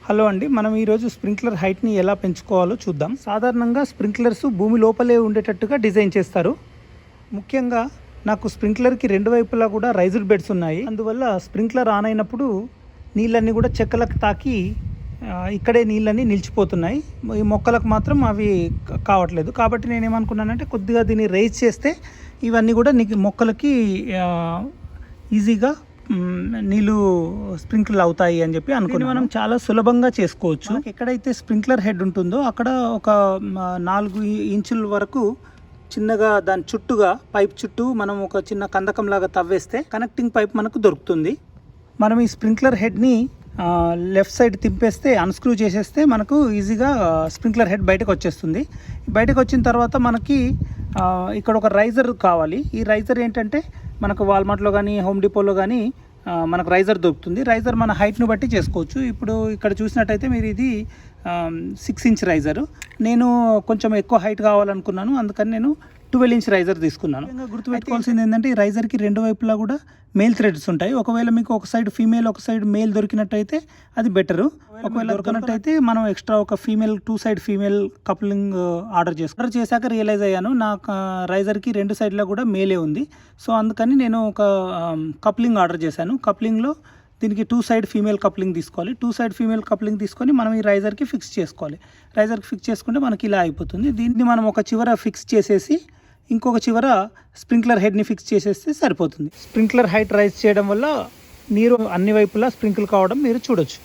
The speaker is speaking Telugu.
హలో అండి, మనం ఈరోజు స్ప్రింక్లర్ హైట్ని ఎలా పెంచుకోవాలో చూద్దాం. సాధారణంగా స్ప్రింక్లర్స్ భూమి లోపలే ఉండేటట్టుగా డిజైన్ చేస్తారు. ముఖ్యంగా నాకు స్ప్రింక్లర్కి రెండు వైపులా కూడా రైజ్డ్ బెడ్స్ ఉన్నాయి. అందువల్ల స్ప్రింక్లర్ ఆన్ అయినప్పుడు నీళ్ళన్నీ కూడా చెక్కలకు తాకి ఇక్కడే నీళ్ళన్నీ నిలిచిపోతున్నాయి. ఈ మొక్కలకు మాత్రం అవి కావట్లేదు. కాబట్టి నేను ఏమనుకున్నానంటే కొద్దిగా దీన్ని రైజ్ చేస్తే ఇవన్నీ కూడా మొక్కలకి ఈజీగా నీళ్ళు స్ప్రింకిల్ అవుతాయి అని చెప్పి అనుకుని మనం చాలా సులభంగా చేసుకోవచ్చు. ఎక్కడైతే స్ప్రింక్లర్ హెడ్ ఉంటుందో అక్కడ ఒక 4 ఇంచుల వరకు చిన్నగా దాని చుట్టూగా పైప్ చుట్టూ మనం ఒక చిన్న కందకం లాగా తవ్వేస్తే కనెక్టింగ్ పైప్ మనకు దొరుకుతుంది. మనం ఈ స్ప్రింక్లర్ హెడ్ని లెఫ్ట్ సైడ్ తింపేస్తే అన్స్క్రూ చేసేస్తే మనకు ఈజీగా స్ప్రింక్లర్ హెడ్ బయటకు వచ్చేస్తుంది. బయటకు వచ్చిన తర్వాత మనకి ఇక్కడ ఒక రైజర్ కావాలి. ఈ రైజర్ ఏంటంటే మనకు వాల్మార్ట్లో కానీ హోమ్ డిపోలో కానీ మనకు రైజర్ దొరుకుతుంది. రైజర్ మన హైట్ను బట్టి చేసుకోవచ్చు. ఇప్పుడు ఇక్కడ చూసినట్టయితే మీరు ఇది 6 ఇంచ్ రైజరు. నేను కొంచెం ఎక్కువ హైట్ కావాలనుకున్నాను, అందుకని నేను 12 ఇంచ్ రైజర్ తీసుకున్నాను. గుర్తుపెట్టుకోవాల్సింది ఏంటంటే ఈ రైజర్కి రెండు వైపులా కూడా మేల్ థ్రెడ్స్ ఉంటాయి. ఒకవేళ మీకు ఒక సైడ్ ఫీమేల్ ఒక సైడ్ మేల్ దొరికినట్టయితే అది బెటరు. ఒకవేళ దొరికినట్టయితే మనం ఎక్స్ట్రా ఒక female 2 side female coupling order చేశాక రియలైజ్ అయ్యాను నాకు రైజర్కి 2 సైడ్లో కూడా మేలే ఉంది. సో అందుకని నేను ఒక కప్లింగ్ ఆర్డర్ చేశాను. కప్లింగ్లో దీనికి 2 సైడ్ ఫీమేల్ కప్లింగ్ తీసుకోవాలి. 2 సైడ్ ఫీమేల్ కప్లింగ్ తీసుకొని మనం ఈ రైజర్కి ఫిక్స్ చేసుకోవాలి. రైజర్కి ఫిక్స్ చేసుకుంటే మనకి ఇలా అయిపోతుంది. దీన్ని మనం ఒక చివర ఫిక్స్ చేసేసి ఇంకొక చివర స్ప్రింక్లర్ హెడ్ని ఫిక్స్ చేసేస్తే సరిపోతుంది. స్ప్రింక్లర్ హైట్ రైజ్ చేయడం వల్ల నీరు అన్ని వైపులా స్ప్రింకిల్ కావడం మీరు చూడొచ్చు.